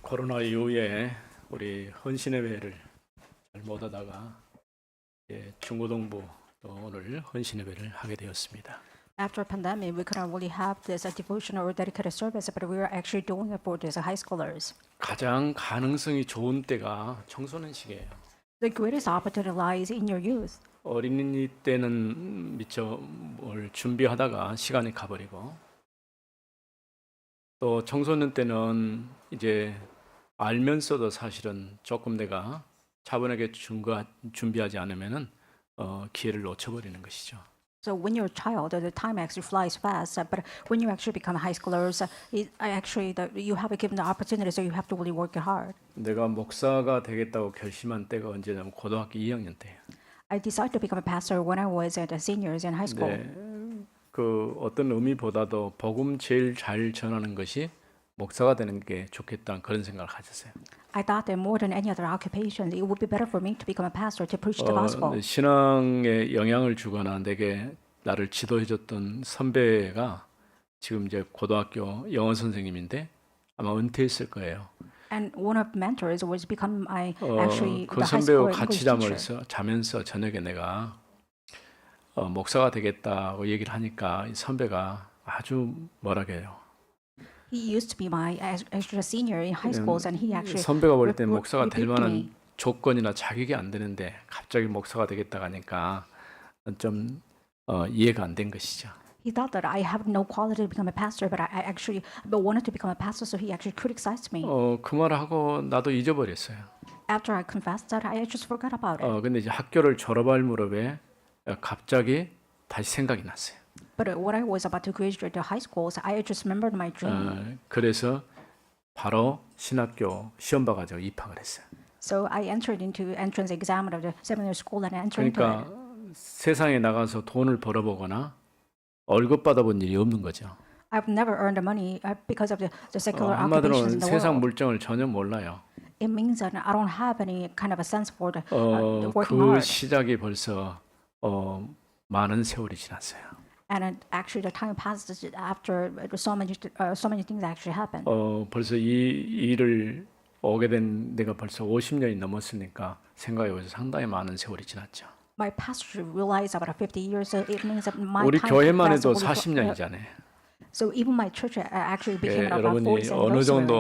코로나 이후에 우리 헌신예배를 잘 못하다가 중고등부 또 오늘 헌신예배를 하게 되었습니다. After pandemic, we couldn't really have this devotional or dedicated service, but we are actually doing it for these high schoolers. 가장 가능성이 좋은 때가 청소년 시기예요. The greatest opportunity lies in your youth. 어린이 때는 미처 뭘 준비하다가 시간이 가버리고 또 청소년 때는 이제 알면서도 사실은 조금 내가 차분하게 준비하지 않으면은 기회를 놓쳐버리는 것이죠. So when you're a child, the time actually flies fast. But when you actually become high schoolers, you have given the opportunity, so you have to really work hard. 내가 목사가 되겠다고 결심한 때가 언제냐면 고등학교 2학년 때예요. I decided to become a pastor when I was at the seniors in high school. 네, 그 어떤 의미보다도 복음 제일 잘 전하는 것이 목사가 되는 게 좋겠다는 그런 생각을 가졌어요. I thought that more than any other occupation, it would be better for me to become a pastor to preach the gospel. 신앙에 영향을 주거나 내게 나를 지도해줬던 선배가 지금 이제 고등학교 영어 선생님인데 아마 은퇴했을 거예요. And one of mentors was become my actually 그 the high 선배와 school 같이 English teacher. 자면서 저녁에 내가 목사가 되겠다고 얘기를 하니까 이 선배가 아주 뭐라 해요. He used to be my extra senior in high schools, and he actually 선배가 볼 때 목사가 될 rebuked 만한 me. 조건이나 자격이 안 되는데 갑자기 목사가 되겠다고 하니까 좀 이해가 안 된 것이죠. He thought that I have no quality to become a pastor, but I actually wanted to become a pastor, so he actually criticized me. 그 말을 하고 나도 잊어버렸어요. After I confessed that, I just forgot about it. 근데 이제 학교를 졸업할 무렵에 갑자기 다시 생각이 났어요. But when I was about to graduate to high schools, I just remembered my dream. 그래서 바로 신학교 시험 봐가지고 입학을 했어요. So I entered into entrance exam of the seminary school and entered into 그러니까 it. 세상에 나가서 돈을 벌어보거나 월급 받아본 일이 없는 거죠. I've never earned money because of the secular occupations 한마디로는 in the 세상 world. 물정을 전혀 몰라요. It means that I don't have any kind of a sense for the working 그 hard. 시작이 벌써 많은 세월이 지났어요. And actually, the time passed after so many things actually happened. 벌써 이 일을 오게 된 내가 벌써 50년이 넘었으니까 생각해보면 상당히 많은 세월이 지났죠. My pastor realized about 50 years, so it means that my 우리 time 교회만 passed 해도 really 40년이잖아요. So even my church actually became about 여러분이 40th 어느 anniversary 정도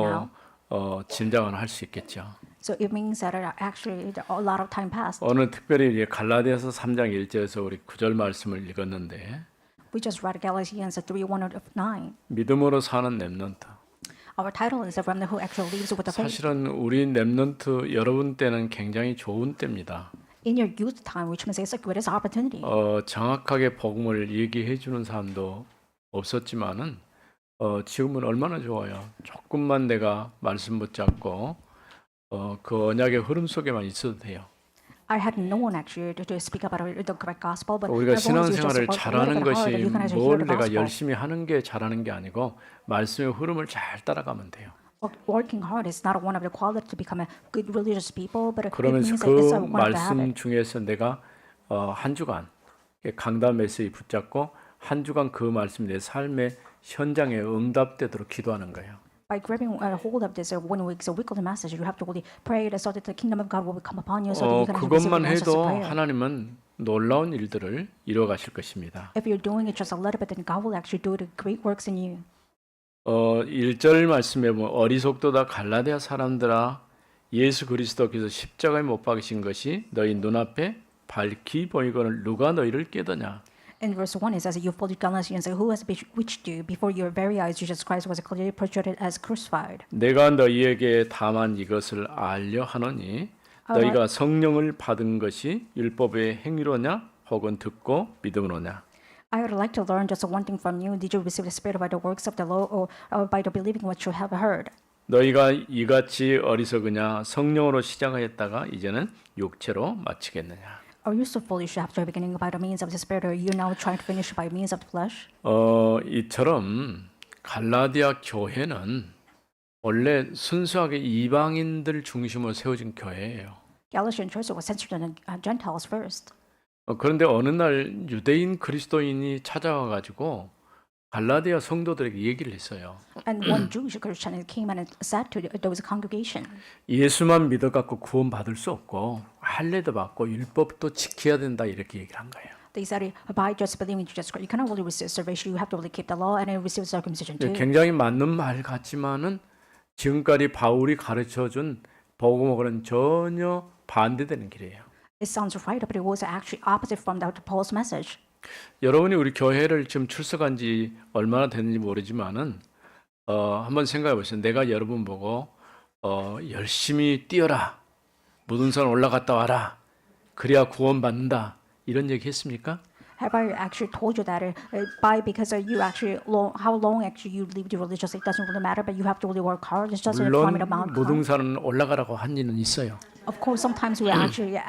now. 짐작은 할 수 있겠죠. So it means that actually a lot of time passed. 오늘 특별히 이제 갈라디아서 3장 1절에서 우리 9절 말씀을 읽었는데 We just read Galatians 3:1-9. 믿음으로 사는 렘넌트. Our title is The Remnant Who Actually Lives with the Faith. 사실은 우리 렘넌트 여러분 때는 굉장히 좋은 때입니다. In your youth time, which means it's the greatest opportunity. 정확하게 복음을 얘기해 주는 사람도 없었지만은 지금은 얼마나 좋아요. 조금만 내가 말씀 붙잡고 그 언약의 흐름 속에만 있어도 돼요. I had no one actually to speak about the correct gospel, but 우리가 as long as you just 신앙생활을 work a 잘하는 little bit 것이 harder, you can actually 뭘 hear the 내가 gospel. 열심히 하는 게 잘하는 게 아니고 말씀의 흐름을 잘 따라가면 돼요. Working hard is not one of the qualities to become a good religious people, but it 그러면서 means 그 that it's one of the 말씀 habit. 중에서 내가 한 주간 강단 메시지 붙잡고 한 주간 그 말씀 내 삶의 현장에 응답되도록 기도하는 거예요. By grabbing a hold of this 1 week's weekly message, you have to really pray so that the kingdom of God will come upon you, so that you can receive 그것만 answers to 해도 prayer. 하나님은 놀라운 일들을 이루어 가실 것입니다. If you're doing it just a little bit, then God will actually do the great works in you. 1절 말씀에 보면 어리석도다 갈라디아 사람들아 예수 그리스도께서 십자가에 못 박으신 것이 너희 눈앞에 밝히 보이거늘 누가 너희를 깨더냐. In verse 1 it says, "You foolish Galatians, who has bewitched you? Before your very eyes, Jesus Christ was clearly portrayed as crucified." 내가 너희에게 다만 이것을 알려 하노니 너희가 성령을 받은 것이 율법의 행위로냐 혹은 듣고 믿음으로냐. I would like to learn just one thing from you. Did you receive the Spirit by the works of the law, or by the believing what you have heard? 너희가 이같이 어리석으냐 성령으로 시작하였다가 이제는 육체로 마치겠느냐. Are you so foolish after beginning by the means of the Spirit, or are you now trying to finish by means of the flesh? 이처럼 갈라디아 교회는 원래 순수하게 이방인들 중심으로 세워진 교회예요. Galatian church was centered on Gentiles first. 그런데 어느 날 유대인 그리스도인이 찾아와 가지고 갈라디아 성도들에게 얘기를 했어요. And one Jewish Christian came and said to those congregation, 예수만 믿어 갖고 구원받을 수 없고 할례도 받고 율법도 지켜야 된다 이렇게 얘기를 한 거예요. they said, by just believing Jesus Christ, you cannot really receive salvation, you have to really keep the law and receive circumcision too. 굉장히 맞는 말 같지만은 지금까지 바울이 가르쳐 준 복음하고는 전혀 반대되는 길이에요. It sounds right, but it was actually opposite from Paul's message. 여러분이 우리 교회를 지금 출석한 지 얼마나 됐는지 모르지만은 한번 생각해 보세요. 내가 여러분 보고 열심히 뛰어라. 묻은 산 올라갔다 와라. 그래야 구원받는다. 이런 얘기 했습니까? Have I actually told you that because you actually how long actually you lived religiously, it doesn't really matter, but you have to really work hard. It's just like 물론 climbing a mountain. 무등산은 올라가라고 한 일은 있어요. Of course, sometimes we actually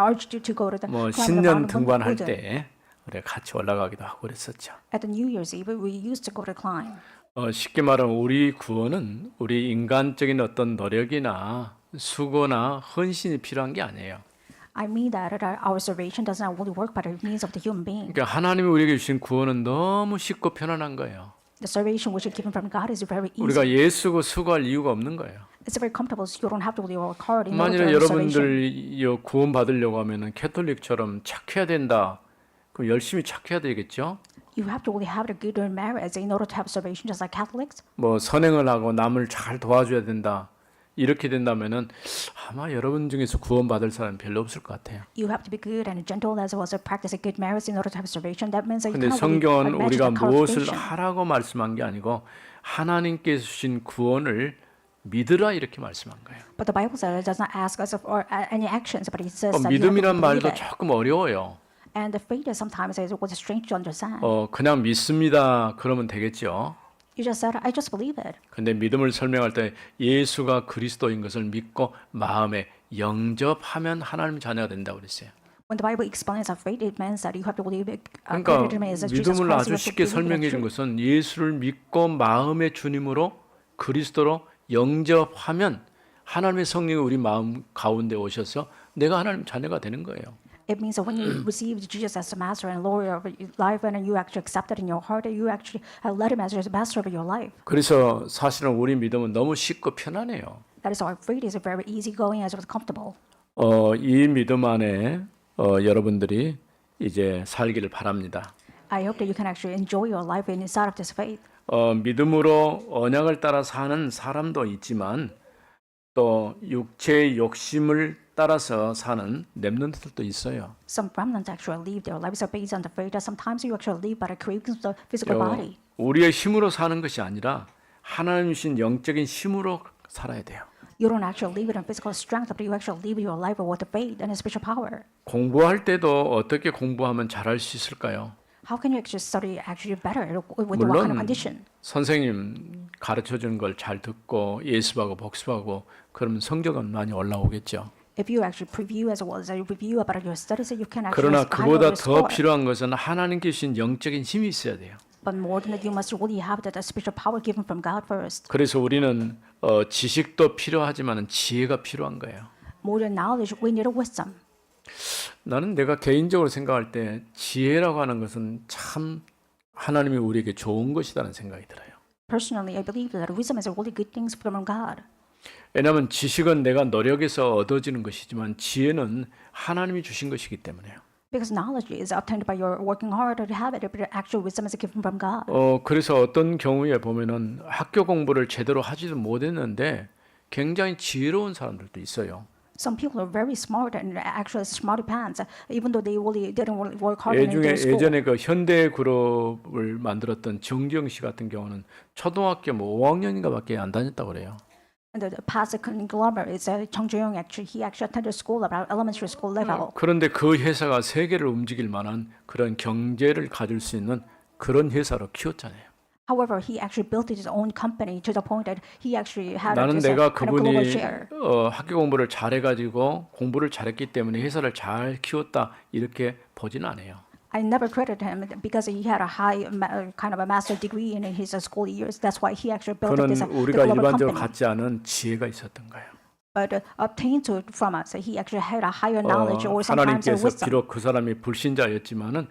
urged you to go to the 뭐 climb the 신년 mountain. 등반할 때 우리가 같이 올라가기도 하고 그랬었죠. At the New Year's Eve, we used to go to climb. 쉽게 말하면 우리 구원은 우리 인간적인 어떤 노력이나 수고나 헌신이 필요한 게 아니에요. I mean that our salvation does not really work by the means of the human being. 그러니까 하나님이 우리에게 주신 구원은 너무 쉽고 편안한 거예요. The salvation which is given from God is very easy. 우리가 예수고 수고할 이유가 없는 거예요. It's very comfortable, so you don't have to really work hard in order 만일에 to earn salvation. 여러분들 구원 받으려고 하면은 캐톨릭처럼 착해야 된다. 그럼 열심히 착해야 되겠죠? You have to really have the good merits in order to have salvation, just like Catholics. 뭐 선행을 하고 남을 잘 도와줘야 된다. 이렇게 된다면은 아마 여러분 중에서 구원 받을 사람 별로 없을 것 같아요. You have to be good and gentle as well as practicing good merits in order to have salvation. That means that you 근데 cannot really 성경은 imagine 우리가 the 무엇을 qualification. 하라고 말씀한 게 아니고 하나님께서 주신 구원을 믿으라 이렇게 말씀한 거예요. But the Bible says it does not ask us for any actions, but it says that you have to 믿음이란 believe 말도 it. 조금 어려워요. And the faith is sometimes was strange to understand. 그냥 믿습니다. 그러면 되겠죠. You just said, I just believe it. 근데 믿음을 설명할 때 예수가 그리스도인 것을 믿고 마음에 영접하면 하나님 자녀가 된다고 그랬어요. When the Bible explains our faith, it means that you have to believe it. 그러니까 credited me as Jesus 믿음을 Christ, 아주 you have to 쉽게 believe it 설명해 as 준 true. 것은 예수를 믿고 마음의 주님으로 그리스도로 영접하면 하나님의 성령이 우리 마음 가운데 오셔서 내가 하나님 자녀가 되는 거예요. It means that when you receive Jesus as the master and Lord of your life, and you actually accept it in your heart, you actually let him as your master of your life. 그래서 사실은 우리 믿음은 너무 쉽고 편안해요. That is our faith is very easygoing as well as comfortable. 이 믿음 안에 여러분들이 이제 살기를 바랍니다. I hope that you can actually enjoy your life inside of this faith. 믿음으로 언약을 따라 사는 사람도 있지만 또 육체의 욕심을 따라서 사는 렘넌트들도 있어요. Some remnants actually live their lives are based on the faith that sometimes you actually live by the cravings of the physical body. 우리의 힘으로 사는 것이 아니라 하나님 주신 영적인 힘으로 살아야 돼요. You don't actually live it in physical strength, but you actually live your life with the faith and spiritual power. 공부할 때도 어떻게 공부하면 잘할 수 있을까요? How can you actually study actually better with what kind of condition? 선생님 가르쳐 주는 걸 잘 듣고 예습하고 복습하고 그러면 성적은 많이 올라오겠죠. If you actually preview as well as you review about your studies, you can actually 그러나 higher 그보다 your 더 score. 필요한 것은 하나님께 주신 영적인 힘이 있어야 돼요. But more than that, you must really have that spiritual power given from God first. 그래서 우리는 지식도 필요하지만 지혜가 필요한 거예요. More than knowledge, we need a wisdom. 나는 내가 개인적으로 생각할 때 지혜라고 하는 것은 참 하나님이 우리에게 좋은 것이라는 생각이 들어요. Personally, I believe that wisdom is a really good thing from God. 왜냐하면 지식은 내가 노력해서 얻어지는 것이지만 지혜는 하나님이 주신 것이기 때문에요. Because knowledge is obtained by your working hard to have it, but actual wisdom is given from God. 그래서 어떤 경우에 보면은 학교 공부를 제대로 하지도 못했는데 굉장히 지혜로운 사람들도 있어요. Some people are very smart and actually smarty pants, even though they really didn't work hard in their school. 예전에 그 현대 그룹을 만들었던 정지영 씨 같은 경우는 초등학교 뭐 5학년인가밖에 안 다녔다고 그래요. And the past conglomerate is Chung Jae-young. Actually, he actually attended school about elementary school level. 그런데 그 회사가 세계를 움직일 만한 그런 경제를 가질 수 있는 그런 회사로 키웠잖아요. However, he actually built his own company to the point that he actually had 나는 this 내가 kind of global 그분이 share. 학교 공부를 잘해가지고 공부를 잘했기 때문에 회사를 잘 키웠다 이렇게 보지는 않아요. I never credited him because he had a high kind of a master degree in his school years. That's why he actually built 그는 this 우리가 global 일반적으로 company. 갖지 않은 지혜가 있었던 거예요. but obtained from us. He actually had a higher knowledge or sometimes a 하나님께서 wisdom. 비록 그 사람이 불신자였지만은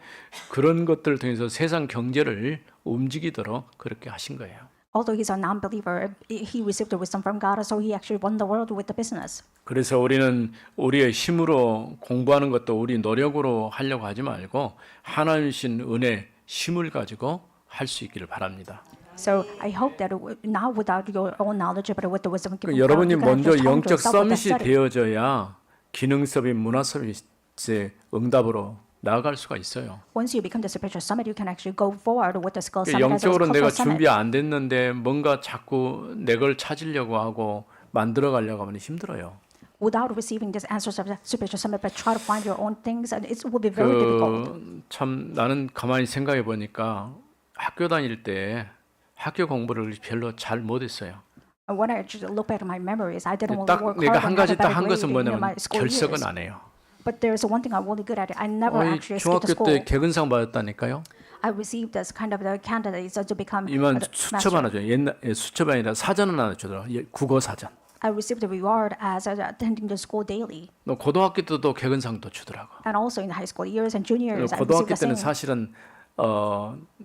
그런 것들을 통해서 세상 경제를 움직이도록 그렇게 하신 거예요. Although he's a non-believer, he received the wisdom from God, so he actually won the world with the business. 그래서 우리는 우리의 힘으로 공부하는 것도 우리 노력으로 하려고 하지 말고 하나님 신 은혜 힘을 가지고 할 수 있기를 바랍니다. So I hope that not without your own knowledge, but with the wisdom given from God, 여러분이 you can 먼저 actually challenge 영적 yourself with the 서밋이 study. 되어져야 기능 서밋, 문화 서밋의 응답으로 나아갈 수가 있어요. Once you become the spiritual summit, you can actually go forward with the skill summit as well as 영적으로 내가 cultural summit. 준비 안 됐는데 뭔가 자꾸 내 걸 찾으려고 하고 만들어 가려고 하면 힘들어요. Without receiving this answers of the spiritual summit, but try to find your own things, and it will be very difficult. 참 나는 가만히 생각해 보니까 학교 다닐 때 학교 공부를 별로 잘 못했어요. And when I just look back at my memories, I didn't really 딱 work 내가 hard 한 and have 가지 a better 딱 한 grade 것은 in 뭐냐면 my school 결석은 years. 안 해요. But there's one thing I'm really good at. I never actually skipped 중학교 school. 때 개근상 받았다니까요. I received as kind of the candidates to become 이만 a 수첩 master. 하나 줘요. 옛날 수첩이 아니라 사전은 하나 주더라고. 국어 사전. I received the reward as attending the school daily. 너 고등학교 때도 개근상도 주더라고. And also in high school years and junior years, I received 고등학교 the 때는 same. 사실은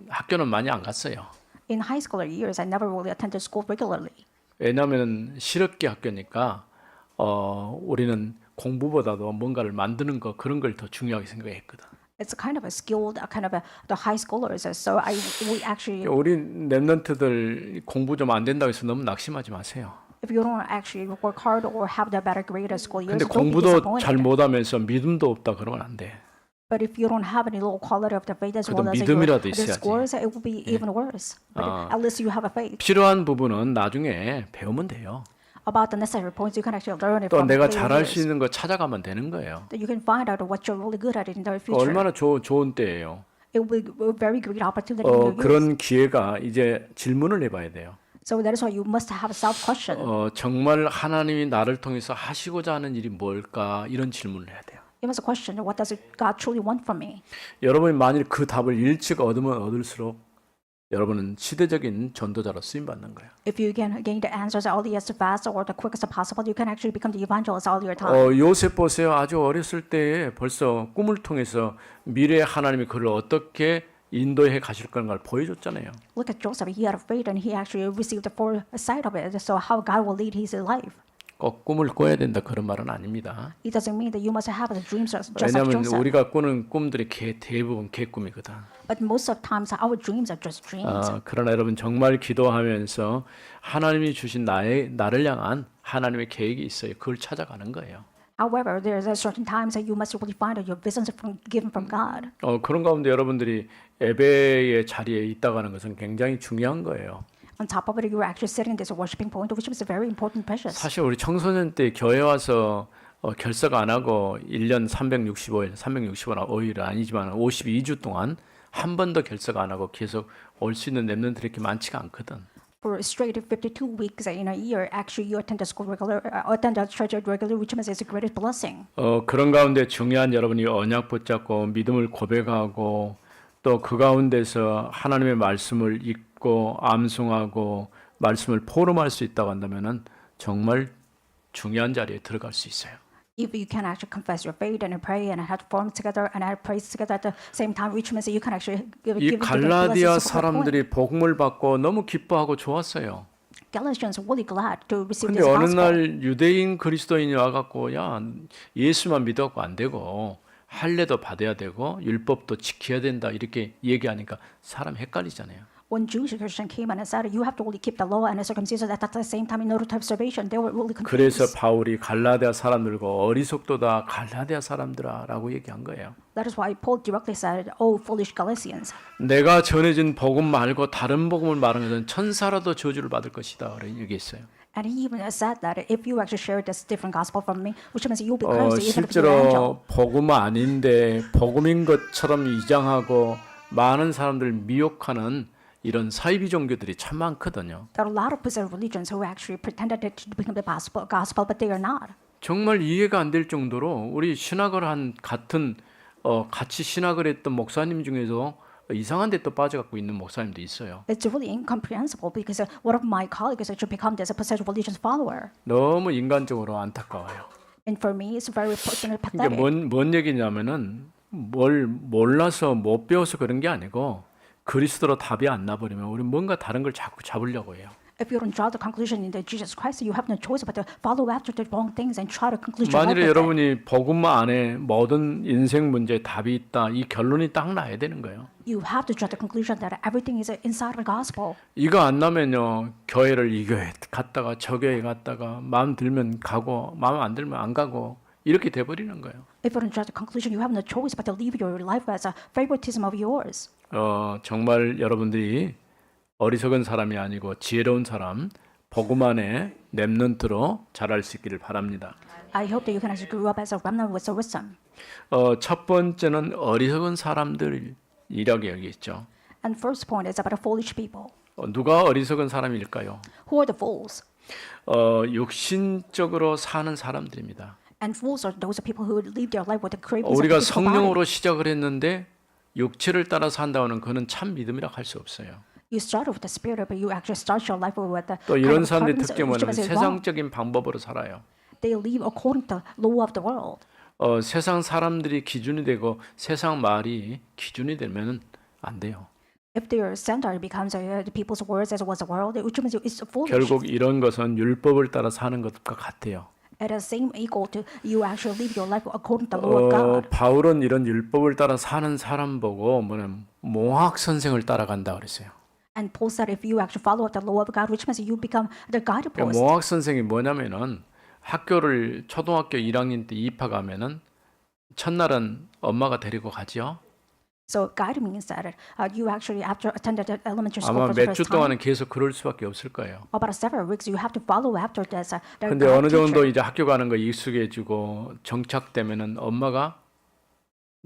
학교는 많이 안 갔어요. In high school years, I never really attended school regularly. 왜냐하면 실업계 학교니까 우리는 공부보다도 뭔가를 만드는 거 그런 걸 더 중요하게 생각했거든. It's kind of a skilled, kind of the high schoolers. So we actually, 우리 랩런트들 공부 좀 안 된다고 해서 너무 낙심하지 마세요. if you don't actually work hard or have the better grade at school years, 근데 don't be 공부도 잘 disappointed. 못하면서 믿음도 없다 그러면 안 돼. But if you don't have any low quality of the faith as 그래도 well as 믿음이라도 your 있어야지. scores, it will be even worse. But at least you have a faith. 필요한 부분은 나중에 배우면 돼요. About the necessary points, you can actually learn it 또 from 내가 later 잘할 수 years. 있는 거 찾아가면 되는 거예요. That you can find out what you're really good at in the future. 얼마나 좋은 때예요. It will be a very great opportunity in your youth. 그런 기회가 이제 질문을 해봐야 돼요. So that is why you must have a self-question. 정말 하나님이 나를 통해서 하시고자 하는 일이 뭘까 이런 질문을 해야 돼요. You must question, what does God truly want from me? 여러분이 만일 그 답을 일찍 얻으면 얻을수록 여러분은 시대적인 전도자로 쓰임 받는 거예요. If you can gain the answers early as fast or the quickest as possible, you can actually become the evangelist all your time. 요셉 보세요. 아주 어렸을 때에 벌써 꿈을 통해서 미래의 하나님이 그를 어떻게 인도해 가실 건가를 보여줬잖아요. Look at Joseph. He had faith and he actually received the foresight of it. So how God will lead his life. 꼭 꿈을 꿔야 된다 그런 말은 아닙니다. It doesn't mean that you must have the dreams just like 왜냐하면 Joseph. 우리가 꾸는 꿈들이 대부분 개꿈이거든. But most of the times our dreams are just dreams. 그러나 여러분 정말 기도하면서 하나님이 주신 나를 향한 하나님의 계획이 있어요. 그걸 찾아가는 거예요. However, there's a certain times that you must really find out your visions given from God. 그런 가운데 여러분들이 예배의 자리에 있다가는 것은 굉장히 중요한 거예요. On top of it, you are actually sitting in this worshiping point, which is very important, precious. 사실 우리 청소년 때 교회 와서 결석 안 하고 1년 365일은 아니지만 52주 동안 한 번도 결석 안 하고 계속 올 수 있는 랩런트들이 이렇게 많지가 않거든. For straight 52 weeks in a year, actually you attend the school regular, attend the church regularly, which is a greatest blessing. 그런 가운데 중요한 여러분이 언약 붙잡고 믿음을 고백하고 또 그 가운데서 하나님의 말씀을 읽고 암송하고 말씀을 포럼할 수 있다고 한다면은 정말 중요한 자리에 들어갈 수 있어요. If you can actually confess your faith and pray and have form together and have praise together at the same time, which means that you can actually 이 갈라디아 사람들이 복음을 받고 너무 기뻐하고 좋았어요. Galatians are really glad to receive 근데 this 어느 gospel. 날 유대인 그리스도인이 와갖고 야 예수만 믿어갖고 안 되고 할례도 받아야 되고 율법도 지켜야 된다 이렇게 얘기하니까 사람 헷갈리잖아요. When Jewish Christian came and said you have to really keep the law and the circumcision at the same time in order to have salvation, they were really 그래서 confused. 바울이 갈라디아 사람들과 어리석도다 갈라디아 사람들아라고 얘기한 거예요. That is why Paul directly said, "Oh, foolish Galatians! 내가 전해진 복음 말고 다른 복음을 말하는 것은 천사라도 저주를 받을 것이다. 라고 얘기했어요. And he even said that if you actually share this different gospel from me, which means you'll be cursed even if you're an angel." 실제로 복음 아닌데 복음인 것처럼 위장하고 많은 사람들 미혹하는 이런 사이비 종교들이 참 많거든요. There are a lot of bizarre religions who actually pretended to become the gospel, but they are not. 정말 이해가 안 될 정도로 우리 신학을 한 같은 같이 신학을 했던 목사님 중에서 이상한 데 또 빠져갖고 있는 목사님도 있어요. It's really incomprehensible because one of my colleagues actually become this a possessed religious follower. 너무 인간적으로 안타까워요. And for me, it's very personally 그러니까 pathetic. 뭔 얘기냐면은 뭘 몰라서 못 배워서 그런 게 아니고 그리스도로 답이 안 나버리면 우리 뭔가 다른 걸 자꾸 잡으려고 해요. If you don't draw the conclusion into Jesus Christ, you have no choice but to follow after the wrong things and try to conclude your life 만일에 with it. 여러분이 복음 안에 모든 인생 문제에 답이 있다, 이 결론이 딱 나야 되는 거예요. You have to draw the conclusion that everything is inside the gospel. 이거 안 나면요, 교회를 이 교회 갔다가 저 교회 갔다가 마음 들면 가고 마음 안 들면 안 가고 이렇게 돼버리는 거예요. If you don't draw the conclusion, you have no choice but to live your life as a favoritism of yours. 정말 여러분들이 어리석은 사람이 아니고 지혜로운 사람, 복음 안에 렘넌트로 자랄 수 있기를 바랍니다. I hope that you can actually grow up as a remnant with wisdom. 첫 번째는 어리석은 사람들이라고 여기 있죠. And first point is about the foolish people. 누가 어리석은 사람일까요? Who are the fools? 육신적으로 사는 사람들입니다. And fools are those people who live their life with the cravings 우리가 of the physical body. 성령으로 시작을 했는데 육체를 따라 산다고는 그는 참 믿음이라 할 수 없어요. You start with the spirit, but you actually start your life with the 또 kind 이런 of 사람들의 cravings 특징은 which is wrong. 세상적인 방법으로 살아요. They live according to the law of the world. 세상 사람들이 기준이 되고 세상 말이 기준이 되면 안 돼요. If their standard becomes the people's words as well as the world, which means it's foolish. 결국 이런 것은 율법을 따라 사는 것과 같아요. It is same equal to you actually live your life according to the law of God. 바울은 이런 율법을 따라 사는 사람 보고 뭐냐면 몽학 선생을 따라간다 그랬어요. And Paul said, if you actually follow the law of God, which means you become the guide 그러니까 post. 몽학 선생이 뭐냐면은 학교를 초등학교 1학년 때 입학하면은 첫날은 엄마가 데리고 가죠. So guide means that you actually after attended the elementary school 아마 for the 몇 주 first time, 동안은 계속 그럴 수밖에 없을 거예요. about several weeks, you have to follow after this. The 근데 guide 어느 정도 teacher. 이제 학교 가는 거 익숙해지고 정착되면은 엄마가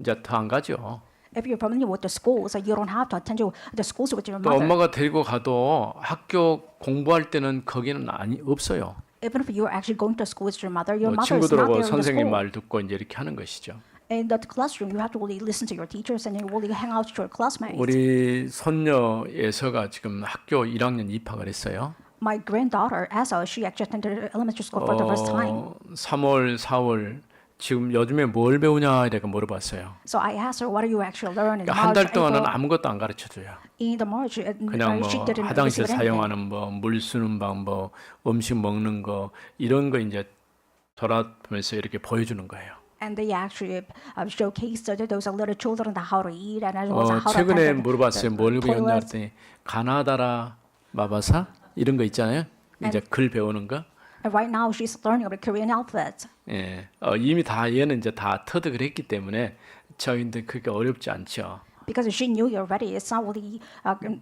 이제 더 안 가죠. If you're familiar with the schools, you don't have to attend the schools with your 또 mother. 엄마가 데리고 가도 학교 공부할 때는 거기는 없어요. Even if you're actually going to school with your mother, your 뭐 mother is not 친구들하고 there in the 선생님 school. 말 듣고 이제 이렇게 하는 것이죠. In the classroom, you have to really listen to your teachers and you really hang out with your classmates. 우리 손녀 예서가 지금 학교 1학년 입학을 했어요. My granddaughter, Asa, she actually attended elementary school for the first time. 3월, 4월 지금 요즘에 뭘 배우냐 이렇게 물어봤어요. So I asked her, what do you actually learn in 그러니까 한 March, 달 동안은 April? 아무것도 안 가르쳐 줘요. In the March, 그냥 뭐 she didn't 화장실 receive anything. 사용하는 법, 물 쓰는 방법, 음식 먹는 거 이런 거 이제 돌아보면서 이렇게 보여주는 거예요. And they actually showcased those little children how to eat and as well as how to 최근에 attend 물어봤어요. 뭘 배웠냐 toilets. 했더니 가나다라 마바사 이런 거 있잖아요. 이제 글 배우는 거. And right now she's learning about Korean alphabet. 예, 이미 다 얘는 이제 다 터득을 했기 때문에 저희들 그게 어렵지 않죠. Because she knew it already, it's not really,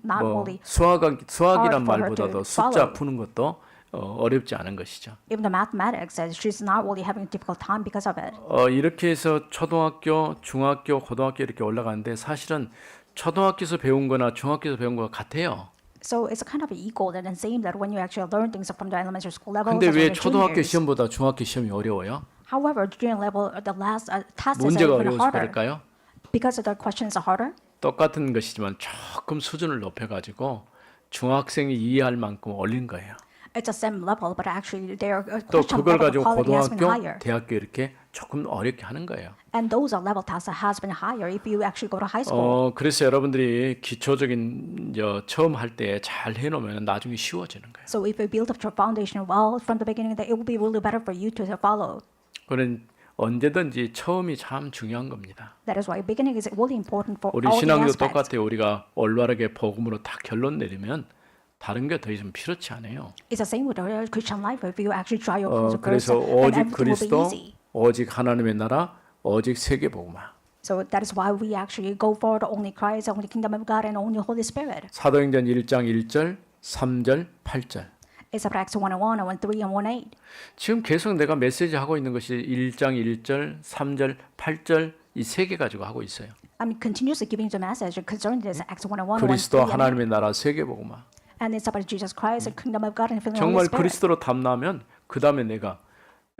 not 뭐 really. 수학이란 hard for her 말보다도 to 숫자 follow. 푸는 것도 어렵지 않은 것이죠. Even the mathematics, she's not really having a difficult time because of it. 이렇게 해서 초등학교, 중학교, 고등학교 이렇게 올라가는데 사실은 초등학교에서 배운 거나 중학교에서 배운 거가 같아요. So it's kind of equal and the same that when you actually learn things from the elementary school level. 근데 as 왜 well as 초등학교 juniors. 시험보다 중학교 시험이 어려워요? However, junior level, the last test is 문제가 even 어려워서 harder. 그럴까요? Because the questions are harder. 똑같은 것이지만 조금 수준을 높여가지고 중학생이 이해할 만큼 올린 거예요. It's the same level, but actually their 또 question 그걸 level 가지고 quality has been 고등학교, higher. 대학교 이렇게 조금 어렵게 하는 거예요. And those level tests has been higher if you actually go to high school. 그래서 여러분들이 기초적인 처음 할 때 잘 해놓으면 나중에 쉬워지는 거예요. So if you build up your foundation well from the beginning, then it will be really better for you to follow. 그는 언제든지 처음이 참 중요한 겁니다. That is why beginning is really important for 우리 all the 신앙도 aspects. 똑같아요. 우리가 올바르게 복음으로 다 결론 내리면 다른 게 더 이상 필요치 않아요. It's the same with the Christian life. If you actually try your 그래서 principles, then 오직 everything will be 그리스도, easy. 오직 하나님의 나라, 오직 세계 복음화. So that is why we actually go for the only Christ, only kingdom of God, and only Holy Spirit. 사도행전 1장 1절, 3절, 8절. It's Acts 1:1, 1:3, and 1:8. 지금 계속 내가 메시지 하고 있는 것이 1장 1절, 3절, 8절 이 세 개 가지고 하고 있어요. I'm continuously giving the message concerning this Acts 1:1, 그리스도 1:3, and 8. 하나님의 나라 세계 복음화. And it's about Jesus Christ, the kingdom of God, and the Holy 정말 Spirit. 그리스도로 답 나면 그 다음에 내가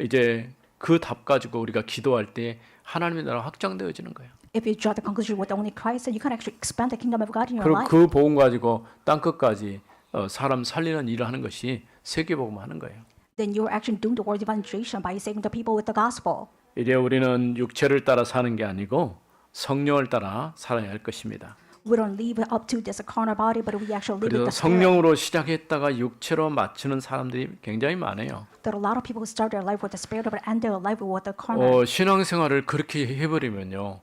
이제 그 답 가지고 우리가 기도할 때 하나님의 나라 확장되어지는 거예요. If you draw the conclusion with only Christ, then you can actually expand the kingdom of God in your 그리고 life. 그 복음 가지고 땅 끝까지 사람 살리는 일을 하는 것이 세계복음 하는 거예요. Then you're actually doing the word evangelization by saving the people with the gospel. 이제 우리는 육체를 따라 사는 게 아니고 성령을 따라 살아야 할 것입니다. We don't live up to this carnal body, but we actually live 그래서 with the spirit. 성령으로 시작했다가 육체로 맞추는 사람들이 굉장히 많아요. There are a lot of people who start their life with the spirit, but end their life with the carnal. 신앙생활을 그렇게 해버리면요,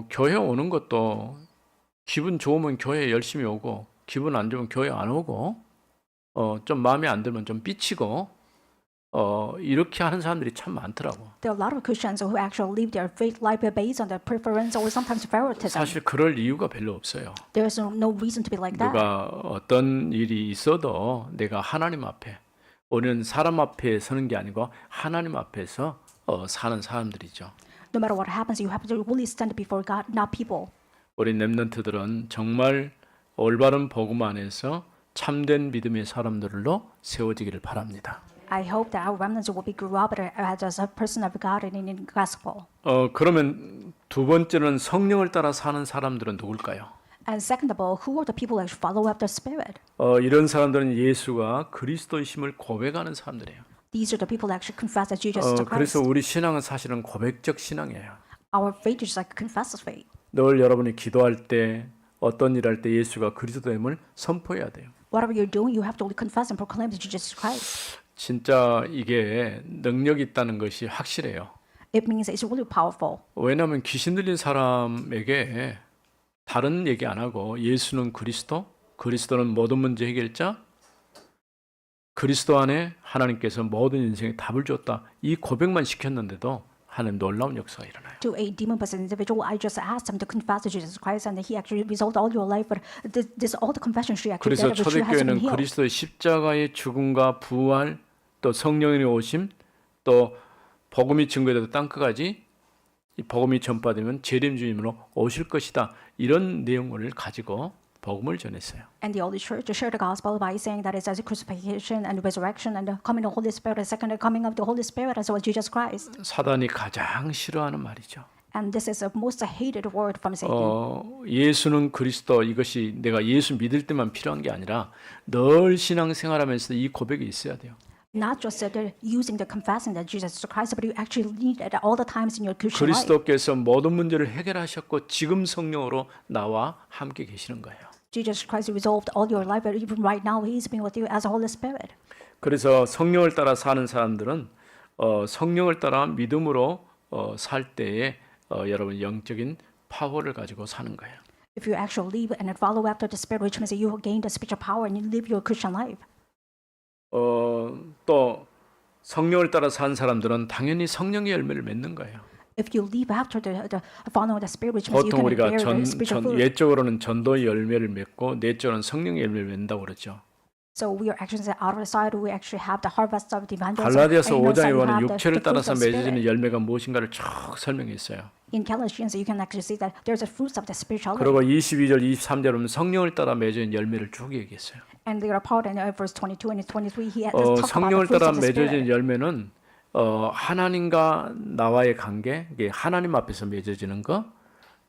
교회 오는 것도 기분 좋으면 교회 열심히 오고, 기분 안 좋으면 교회 안 오고, 좀 마음에 안 들면 좀 삐치고, 이렇게 하는 사람들이 참 많더라고. There are a lot of Christians who actually live their faith life based on their preference or sometimes favoritism. 사실 그럴 이유가 별로 없어요. There is no reason to be like that. 누가 어떤 일이 있어도 내가 하나님 앞에, 우리는 사람 앞에 서는 게 아니고 하나님 앞에서 사는 사람들이죠. No matter what happens, you have to really stand before God, not people. 우리 렘넌트들은 정말 올바른 복음 안에서 참된 믿음의 사람들로 세워지기를 바랍니다. I hope that our remnants will be grew up as a person of God and in the gospel. 그러면 두 번째는 성령을 따라 사는 사람들은 누굴까요? And second of all, who are the people that follow after Spirit? 이런 사람들은 예수가 그리스도이심을 고백하는 사람들이에요. These are the people that actually confess that Jesus is the 그래서 Christ. 우리 신앙은 사실은 고백적 신앙이에요. Our faith is like confess of faith. 늘 여러분이 기도할 때 어떤 일 할 때 예수가 그리스도임을 선포해야 돼요. Whatever you're doing, you have to confess and proclaim that Jesus is Christ. 진짜 이게 능력이 있다는 것이 확실해요. It means it's really powerful. 왜냐하면 귀신 들린 사람에게 다른 얘기 안 하고 예수는 그리스도, 그리스도는 모든 문제 해결자, 그리스도 안에 하나님께서 모든 인생에 답을 줬다. 이 고백만 시켰는데도 하는 놀라운 역사가 일어나요. To a demon-possessed individual, I just asked him to confess to Jesus Christ, and he actually resolved all your life. But this all the confession she actually 그래서 did, which you has been 초대교회는 healed. 그리스도의 십자가의 죽음과 부활, 또 성령의 오심, 또 복음이 증거되도 땅끝까지 이 복음이 전파되면 재림 주님으로 오실 것이다. 이런 내용을 가지고 복음을 전했어요. And the Holy Church to share the gospel by saying that it's as a crucifixion and resurrection and the coming of the Holy Spirit, the second coming of the Holy Spirit as well as Jesus Christ. 사단이 가장 싫어하는 말이죠. And this is the most hated word from Satan. 예수는 그리스도, 이것이 내가 예수 믿을 때만 필요한 게 아니라 늘 신앙생활하면서 이 고백이 있어야 돼요. Not just that they're using the confessing that Jesus is Christ, but you actually need it at all the times in your Christian life. 그리스도께서 모든 문제를 해결하셨고 지금 성령으로 나와 함께 계시는 거예요. Jesus Christ resolved all your life, but even right now, He's been with you as a Holy Spirit. 그래서 성령을 따라 사는 사람들은 성령을 따라 믿음으로 살 때에 여러분 영적인 파워를 가지고 사는 거예요. If you actually live and follow after the Spirit, which means that you gain the spiritual power and you live your Christian life. 또 성령을 따라 산 사람들은 당연히 성령의 열매를 맺는 거예요. If you live after the following the Spirit, which means you 보통 can 우리가 bear the spiritual fruit. 예적으로는 전도의 열매를 맺고 내적으로는 성령의 열매를 맺는다고 그러죠. So we are actually on the outer side. We actually have the harvest of the evangelism. 갈라디아서 and 5장에 inside we 보면 have 육체를 the fruits 따라서 of the 맺어지는 Spirit. 열매가 무엇인가를 쭉 설명했어요. In Galatians, you can actually see that there's the fruits of the spirituality. 그리고 22절, 23절 보면 성령을 따라 맺어진 열매를 쭉 얘기했어요. And they are part in verse 22 and 23. He has talked about 성령을 the fruits 따라 of the 맺어진 Spirit. 열매는 하나님과 나와의 관계, 이게 하나님 앞에서 맺어지는 거,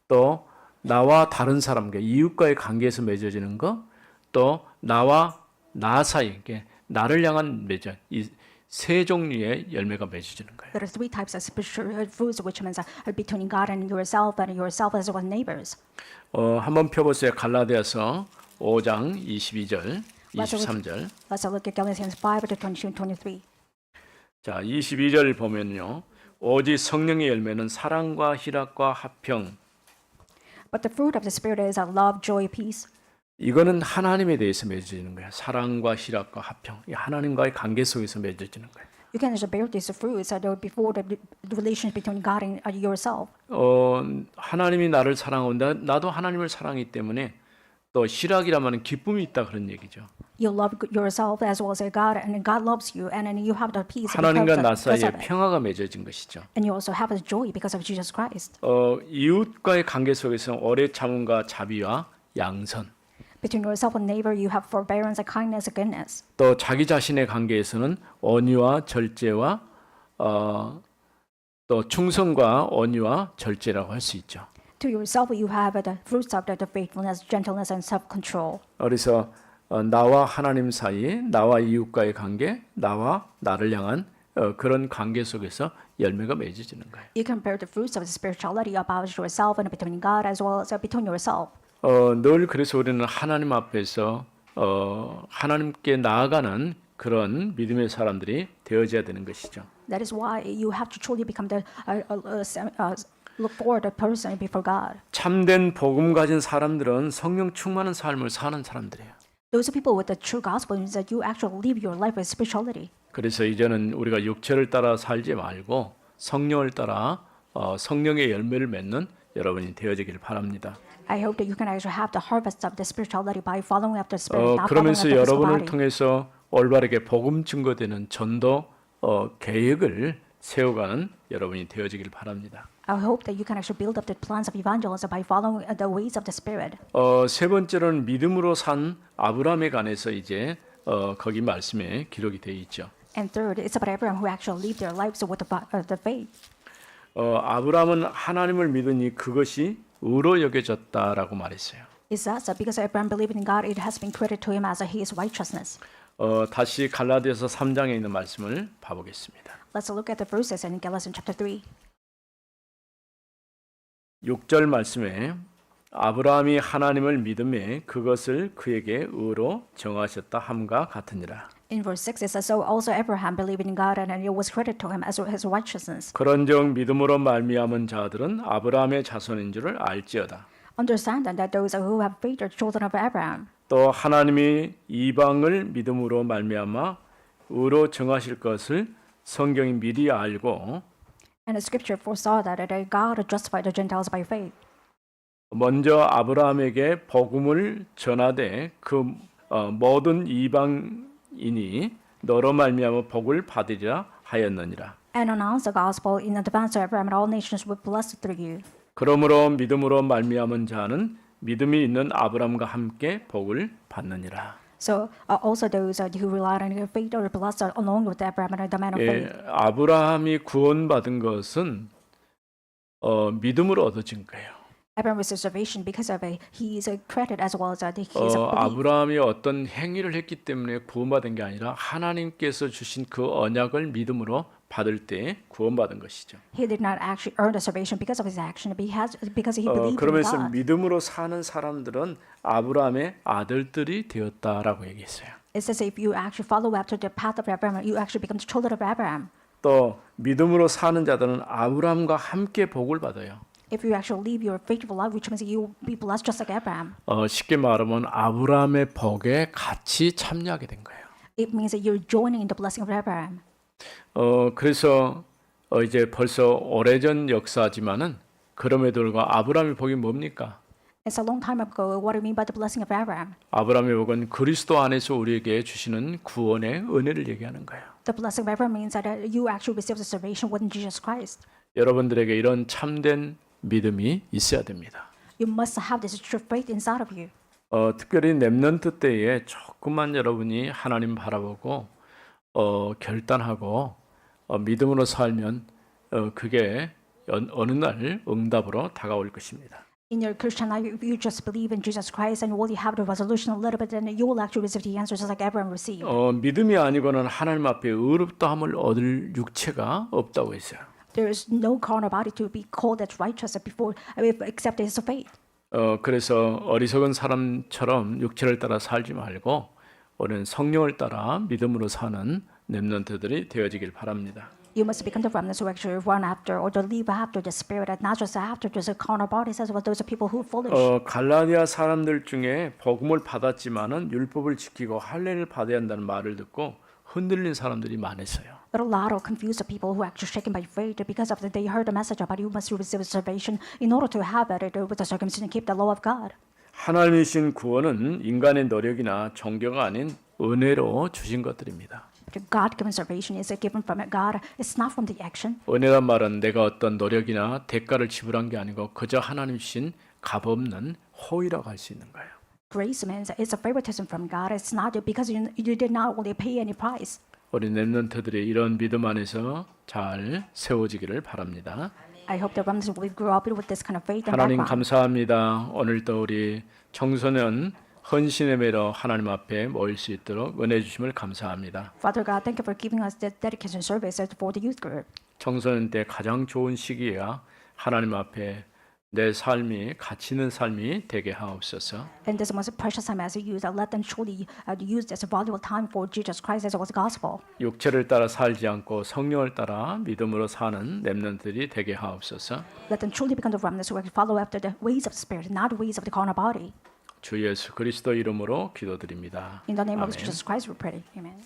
또 나와 다른 사람과 이웃과의 관계에서 맺어지는 거, 또 나와 나 사이, 이게 나를 향한 맺어 이 세 종류의 열매가 맺어지는 거예요. There are three types of spiritual fruits, which means between God and yourself as well as neighbors. 한번 펴보세요. 갈라디아서 5장 22절, 23절. Let's look at Galatians 5 to 22 and 23. 자, 22절 보면요. 오직 성령의 열매는 사랑과 희락과 화평. But the fruit of the Spirit is love, joy, peace. 이거는 하나님에 대해서 맺어지는 거예요. 사랑과 희락과 화평. 이 하나님과의 관계 속에서 맺어지는 거예요. You can just bear these fruits before the relationship between God and yourself. 하나님이 나를 사랑하고 나도 하나님을 사랑하기 때문에 또 희락이라면 기쁨이 있다 그런 얘기죠. You love yourself as well as God, and God loves you, and then you have the peace 하나님과 나 because 사이에 of it. 평화가 맺어진 것이죠. And you also have the joy because of Jesus Christ. 이웃과의 관계 속에서 오래 참음과 자비와 양선. Between yourself and neighbor, you have forbearance, and kindness, and goodness. 또 자기 자신의 관계에서는 온유와 절제와 또 충성과 온유와 절제라고 할 수 있죠. To yourself, you have the fruits of the faithfulness, gentleness, and self-control. 그래서 나와 하나님 사이, 나와 이웃과의 관계, 나와 나를 향한 그런 관계 속에서 열매가 맺어지는 거예요. You compare the fruits of spirituality about yourself and between God as well as between yourself. 늘 그래서 우리는 하나님 앞에서 하나님께 나아가는 그런 믿음의 사람들이 되어져야 되는 것이죠. That is why you have to truly become the look forward the person before God. 참된 복음 가진 사람들은 성령 충만한 삶을 사는 사람들이에요. Those people with the true gospel means that you actually live your life with spirituality. 그래서 이제는 우리가 육체를 따라 살지 말고 성령을 따라 성령의 열매를 맺는 여러분이 되어지길 바랍니다. I hope that you can actually have the harvest of the spirituality by following after the spirit, not following 그러면서 after the physical 여러분을 body. 통해서 올바르게 복음 증거되는 전도 계획을 세워가는 여러분이 되어지길 바랍니다. I hope that you can actually build up the plans of evangelism by following the ways of the spirit. 세 번째로는 믿음으로 산 아브라함에 관해서 이제 거기 말씀에 기록이 되어 있죠. And third, it's about Abraham who actually lived their lives with the faith. 아브라함은 하나님을 믿으니 그것이 의로 여겨졌다라고 말했어요. It says that because Abraham believed in God, it has been credited to him as his righteousness. 다시 갈라디아서 3장에 있는 말씀을 봐보겠습니다. Let's look at the verses in Galatians chapter 3. 6절 말씀에 아브라함이 하나님을 믿음에 그것을 그에게 의로 정하셨다 함과 같으니라. In verse 6, it says, So also Abraham believed in God, and it was credited to him as his righteousness. 그런즉 믿음으로 말미암은 자들은 아브라함의 자손인 줄을 알지어다. Understand then that those who have faith are children of Abraham. 또 하나님이 이방을 믿음으로 말미암아 의로 정하실 것을 성경이 미리 알고 And the scripture foresaw that God justified the Gentiles by faith. 먼저 아브라함에게 복음을 전하되 그 모든 이방인이 너로 말미암아 복을 받으리라 하였느니라. And announced the gospel in advance to Abraham, and all nations were blessed through you. 그러므로 믿음으로 말미암은 자는 믿음이 있는 아브라함과 함께 복을 받느니라. So also those who relied on faith are blessed along with Abraham and the man of faith. 아브라함이 구원받은 것은 믿음으로 얻어진 거예요. Abraham was salvation because of he is credited as well as he is a belief. 아브라함이 어떤 행위를 했기 때문에 구원받은 게 아니라 하나님께서 주신 그 언약을 믿음으로 받을 때 구원받은 것이죠. He did not actually earn the salvation because of his action, but because he believed in 그러면서 God. 믿음으로 사는 사람들은 아브라함의 아들들이 되었다라고 얘기했어요. It says if you actually follow after the path of Abraham, you actually become the children of Abraham. 또 믿음으로 사는 자들은 아브라함과 함께 복을 받아요. If you actually live your faithful life, which means you will be blessed just like Abraham. 쉽게 말하면 아브라함의 복에 같이 참여하게 된 거예요. It means that you're joining in the blessing of Abraham. 그래서 이제 벌써 오래전 역사지만은 그럼에도 불구하고 아브라함의 복이 뭡니까? It's a long time ago. What do you mean by the blessing of Abraham? 아브라함의 복은 그리스도 안에서 우리에게 주시는 구원의 은혜를 얘기하는 거예요. The blessing of Abraham means that you actually receive the salvation within Jesus Christ. 여러분들에게 이런 참된 믿음이 있어야 됩니다. You must have this true faith inside of you. 특별히 렘넌트 때에 조금만 여러분이 하나님 바라보고 결단하고 믿음으로 살면 그게 어느 날 응답으로 다가올 것입니다. In your Christian life, if you just believe in Jesus Christ and only have the resolution a little bit, then you will actually receive the answers just like Abraham received. 믿음이 아니고는 하나님 앞에 의롭다함을 얻을 육체가 없다고 했어요. There is no carnal body to be called as righteous before, except his faith. 그래서 어리석은 사람처럼 육체를 따라 살지 말고 우리는 성령을 따라 믿음으로 사는 렘넌트들이 되어지길 바랍니다. You must become the remnants who actually run after or to live after the spirit, and not just after just the carnal bodies, as well as those people who are foolish. 갈라디아 사람들 중에 복음을 받았지만은 율법을 지키고 할례를 받아야 한다는 말을 듣고 흔들린 사람들이 많았어요. But a lot of confused people who are actually shaken by faith because of that they heard the message about you must receive salvation in order to have it with the circumcision, keep the law of God. 하나님이 주신 구원은 인간의 노력이나 종교가 아닌 은혜로 주신 것들입니다. The God-given salvation is given from God. It's not from the action. 은혜란 말은 내가 어떤 노력이나 대가를 지불한 게 아니고 그저 하나님 주신 값없는 호의라고 할 수 있는 거예요. Grace means it's a favoritism from God. It's not because you did not only pay any price. 우리 렘넌트들이 이런 믿음 안에서 잘 세워지기를 바랍니다. I hope the remnants will grow up with this kind of faith and 하나님 background. 감사합니다. 오늘도 우리 청소년 헌신의 매로 하나님 앞에 모일 수 있도록 은혜 주심을 감사합니다. Father God, thank you for giving us the dedication service for the youth group. 청소년 때 가장 좋은 시기가 하나님 앞에 내 삶이 가치 있는 삶이 되게 하옵소서. And this most precious time as a youth, let them truly use this valuable time for Jesus Christ as well as the gospel. 육체를 따라 살지 않고 성령을 따라 믿음으로 사는 렘넌트들이 되게 하옵소서. Let them truly become the remnants who follow after the ways of the Spirit, not the ways of the carnal body. 주 예수 그리스도 이름으로 기도드립니다. In the name of 아멘. Jesus Christ we pray. Amen.